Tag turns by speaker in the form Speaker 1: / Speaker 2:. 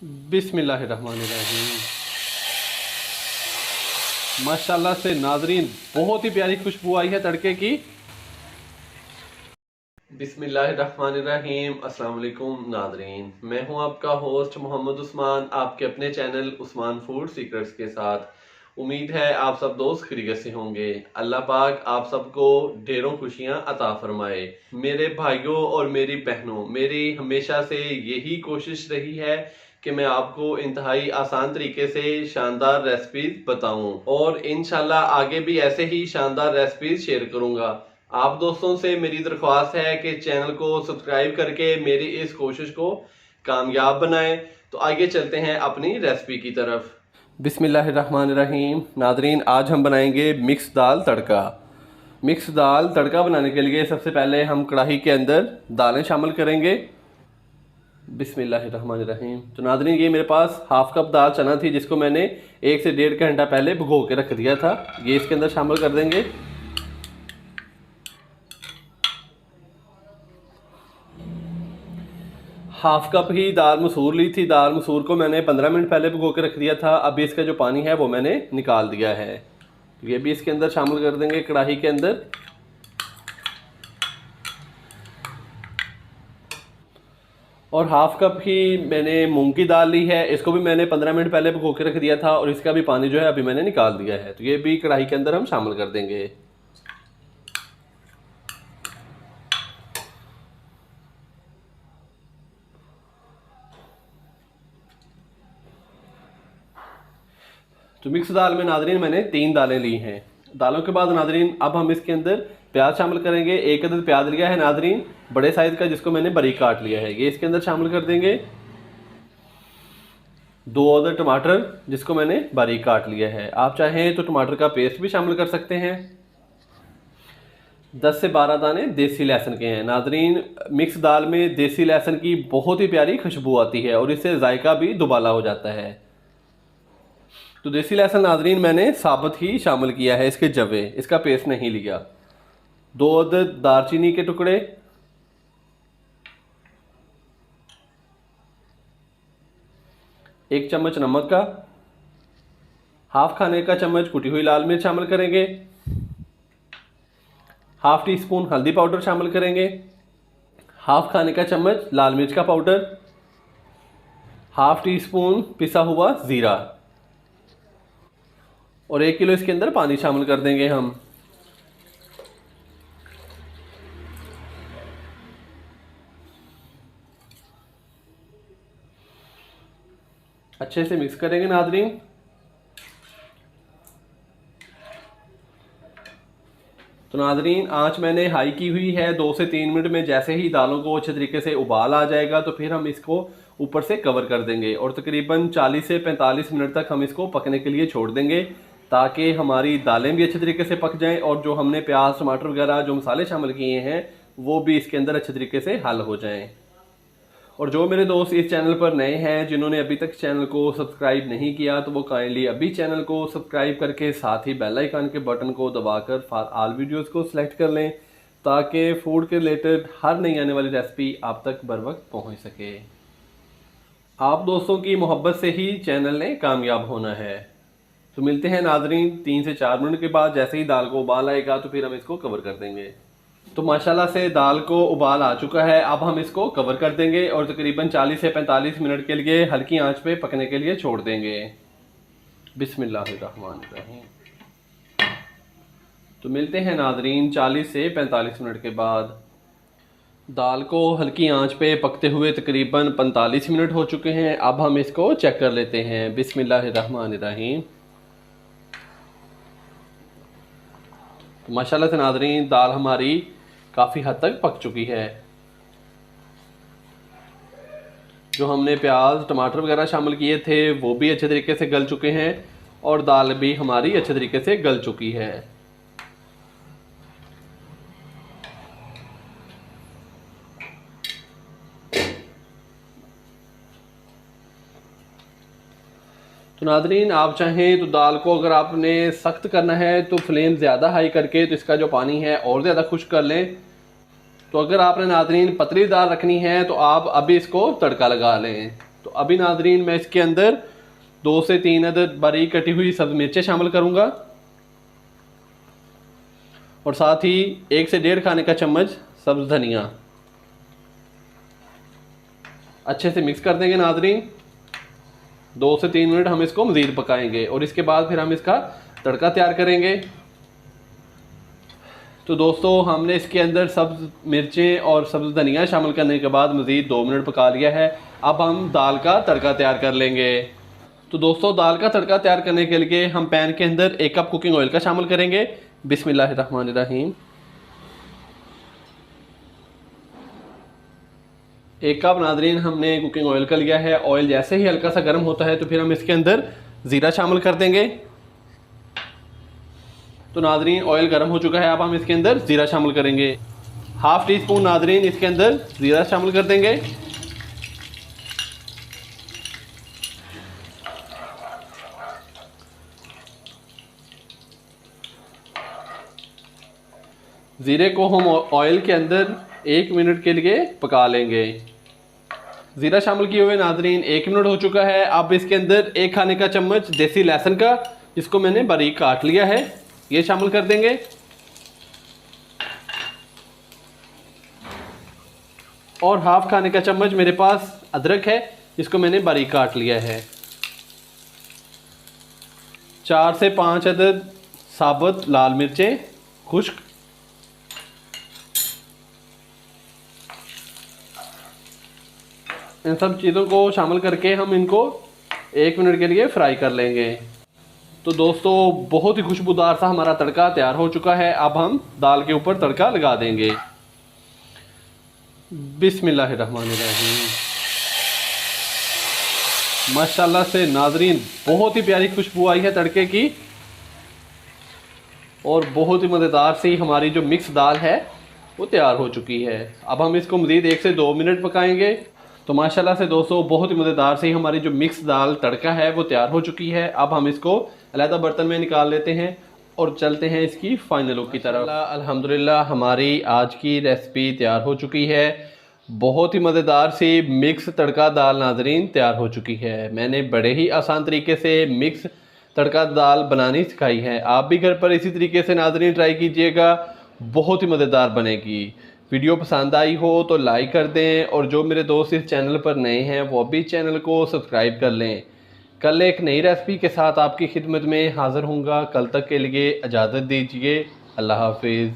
Speaker 1: बिस्मिल्लाहिर्रहमानिर्रहीम। माशाल्लाह से नाजरीन बहुत ही प्यारी खुशबू आई है तड़के की। बिस्मिल्लाहिर्रहमानिर्रहीम। अस्सलाम वालेकुम नाजरीन, मैं हूं आपका होस्ट मोहम्मद उस्मान, आपके अपने चैनल उस्मान फूड सीक्रेट्स के साथ। उम्मीद है आप सब दोस्त खैरियत से होंगे। अल्लाह पाक आप सबको ढेरों खुशियां अता फरमाए। मेरे भाइयों और मेरी बहनों, मेरी हमेशा से यही कोशिश रही है कि मैं आपको इंतहाई आसान तरीके से शानदार रेसिपीज बताऊं और इंशाल्लाह आगे भी ऐसे ही शानदार रेसिपीज शेयर करूंगा। आप दोस्तों से मेरी दरख्वास्त है कि चैनल को सब्सक्राइब करके मेरी इस कोशिश को कामयाब बनाएं। तो आगे चलते हैं अपनी रेसिपी की तरफ। बिस्मिल्लाहिर्रहमानिर्रहीम। नादरीन, आज हम बनाएंगे मिक्स दाल तड़का। मिक्स दाल तड़का बनाने के लिए सबसे पहले हम कढ़ाई के अंदर दालें शामिल करेंगे। बिस्मिल्लाहिर्रहमानिर्रहीम। तो नादरीन, ये मेरे पास हाफ कप दाल चना थी जिसको मैंने 1 से 1.5 घंटा पहले भिगो के रख दिया था। ये इसके अंदर शामिल कर देंगे। हाफ कप ही दाल मसूर ली थी। दाल मसूर को मैंने 15 मिनट पहले भिगो के रख दिया था। अभी इसका जो पानी है वो मैंने निकाल दिया है। ये भी इसके अंदर शामिल कर देंगे कढ़ाई के अंदर। और हाफ कप ही मैंने मूंग की दाल ली है। इसको भी मैंने 15 मिनट पहले भिगो के रख दिया था और इसका भी पानी जो है अभी मैंने निकाल दिया है। तो ये भी कढ़ाई के अंदर हम शामिल कर देंगे। तो मिक्स दाल में नादरीन मैंने 3 दालें ली हैं। दालों के बाद नादरीन अब हम इसके अंदर प्याज शामिल करेंगे। 1 अदद प्याज लिया है नादरीन, बड़े साइज का, जिसको मैंने बारीक काट लिया है। ये इसके अंदर शामिल कर देंगे। 2 अदद टमाटर जिसको मैंने बारीक काट लिया है। आप चाहें तो टमाटर का पेस्ट भी शामिल कर सकते हैं। 10 से 12 दाने देसी लहसुन के हैं। नादरीन, मिक्स दाल में देसी लहसुन की बहुत ही प्यारी खुशबू आती है और इससे जायका भी दुबाला हो जाता है। तो देसी लहसुन नादरीन मैंने साबुत ही शामिल किया है, इसके जवे, इसका पेस्ट नहीं लिया। 2 अदद दालचीनी के टुकड़े, 1 चम्मच नमक का, हाफ खाने का चम्मच कुटी हुई लाल मिर्च शामिल करेंगे। हाफ टी स्पून हल्दी पाउडर शामिल करेंगे। हाफ खाने का चम्मच लाल मिर्च का पाउडर, हाफ टी स्पून पिसा हुआ ज़ीरा और 1 किलो इसके अंदर पानी शामिल कर देंगे हम। अच्छे से मिक्स करेंगे नादरीन। तो नादरीन, आंच मैंने हाई की हुई है। 2 से 3 मिनट में जैसे ही दालों को अच्छे तरीके से उबाल आ जाएगा तो फिर हम इसको ऊपर से कवर कर देंगे और तकरीबन 40 से 45 मिनट तक हम इसको पकने के लिए छोड़ देंगे ताकि हमारी दालें भी अच्छे तरीके से पक जाएं और जो हमने प्याज टमाटर वगैरह जो मसाले शामिल किए हैं वो भी इसके अंदर अच्छे तरीके से हल हो जाएं। और जो मेरे दोस्त इस चैनल पर नए हैं, जिन्होंने अभी तक चैनल को सब्सक्राइब नहीं किया, तो वो काइंडली अभी चैनल को सब्सक्राइब करके साथ ही बेल आइकन के बटन को दबाकर ऑल वीडियोस को सिलेक्ट कर लें ताकि फूड के रिलेटेड हर नई आने वाली रेसिपी आप तक बर वक्त पहुँच सके। आप दोस्तों की मोहब्बत से ही चैनल ने कामयाब होना है। तो मिलते हैं नादरीन 3 से 4 मिनट के बाद। जैसे ही दाल को उबाल आएगा तो फिर हम इसको कवर कर देंगे। तो माशाल्लाह से दाल को उबाल आ चुका है। अब हम इसको कवर कर देंगे और तकरीबन 40 से 45 मिनट के लिए हल्की आंच पे पकने के लिए छोड़ देंगे। बिस्मिल्लाहिर्रहमानिर्रहीम। तो मिलते हैं नादरीन 40 से 45 मिनट के बाद। दाल को हल्की आंच पे पकते हुए तकरीबन 45 मिनट हो चुके हैं। अब हम इसको चेक कर लेते हैं। बिस्मिल्लाहिर्रहमानिर्रहीम। तो माशाल्लाह से नादरीन दाल हमारी काफ़ी हद तक पक चुकी है। जो हमने प्याज टमाटर वगैरह शामिल किए थे वो भी अच्छे तरीके से गल चुके हैं और दाल भी हमारी अच्छे तरीके से गल चुकी है। तो नादरीन, आप चाहें तो दाल को अगर आपने सख्त करना है तो फ्लेम ज़्यादा हाई करके तो इसका जो पानी है और ज़्यादा खुश्क कर लें। तो अगर आपने नादरीन पतली दाल रखनी है तो आप अभी इसको तड़का लगा लें। तो अभी नाजरीन मैं इसके अंदर 2 से 3 अदद बारीक कटी हुई सब्ज़ मिर्चें शामिल करूँगा और साथ ही 1 से 1.5 खाने का चम्मच सब्ज़ धनिया। अच्छे से मिक्स कर देंगे नाजरीन। 2 से 3 मिनट हम इसको मज़ीद पकाएंगे और इसके बाद फिर हम इसका तड़का तैयार करेंगे। तो दोस्तों हमने इसके अंदर सब्ज़ मिर्चें और सब्ज़ धनिया शामिल करने के बाद मज़ीद 2 मिनट पका लिया है। अब हम दाल का तड़का तैयार कर लेंगे। तो दोस्तों दाल का तड़का तैयार करने के लिए हम पैन के अंदर 1 कप कुकिंग ऑयल का शामिल करेंगे। बिस्मिल्लाहिर्रहमानिर्रहीम। 1 कप नाजरीन हमने कुकिंग ऑयल का लिया है। ऑयल जैसे ही हल्का सा गर्म होता है तो फिर हम इसके अंदर ज़ीरा शामिल कर देंगे। तो नाजरीन ऑयल गर्म हो चुका है, अब हम इसके अंदर ज़ीरा शामिल करेंगे। 1/2 टी स्पून नाजरीन इसके अंदर ज़ीरा शामिल कर देंगे। ज़ीरे को हम ऑयल के अंदर 1 मिनट के लिए पका लेंगे। ज़ीरा शामिल किए हुए नाजरीन 1 मिनट हो चुका है। अब इसके अंदर 1 खाने का चम्मच देसी लहसुन का, जिसको मैंने बारीक काट लिया है, ये शामिल कर देंगे। और 1/2 खाने का चम्मच मेरे पास अदरक है, जिसको मैंने बारीक काट लिया है। 4 से 5 अदद साबुत लाल मिर्चें खुश्क। इन सब चीज़ों को शामिल करके हम इनको 1 मिनट के लिए फ्राई कर लेंगे। तो दोस्तों बहुत ही खुशबूदार सा हमारा तड़का तैयार हो चुका है। अब हम दाल के ऊपर तड़का लगा देंगे। बिस्मिल्लाहिर्रहमानिर्रहीम। माशाल्लाह से नाजरीन बहुत ही प्यारी खुशबू आई है तड़के की और बहुत ही मज़ेदार सी हमारी जो मिक्स दाल है वो तैयार हो चुकी है। अब हम इसको मज़ीद 1 से 2 मिनट पकाएंगे। तो माशाल्लाह से दोस्तों बहुत ही मज़ेदार सी हमारी जो मिक्स दाल तड़का है वो तैयार हो चुकी है। अब हम इसको अलग बर्तन में निकाल लेते हैं और चलते हैं इसकी फाइनल लुक की तरफ। अल्हम्दुलिल्लाह हमारी आज की रेसिपी तैयार हो चुकी है। बहुत ही मज़ेदार सी मिक्स तड़का दाल नाजरीन तैयार हो चुकी है। मैंने बड़े ही आसान तरीके से मिक्स तड़का दाल बनानी सिखाई है। आप भी घर पर इसी तरीके से नाजरीन ट्राई कीजिएगा, बहुत ही मज़ेदार बनेगी। वीडियो पसंद आई हो तो लाइक कर दें और जो मेरे दोस्त इस चैनल पर नए हैं वो भी चैनल को सब्सक्राइब कर लें। कल एक नई रेसिपी के साथ आपकी खिदमत में हाज़िर होऊंगा। कल तक के लिए इजाज़त दीजिए। अल्लाह हाफिज़।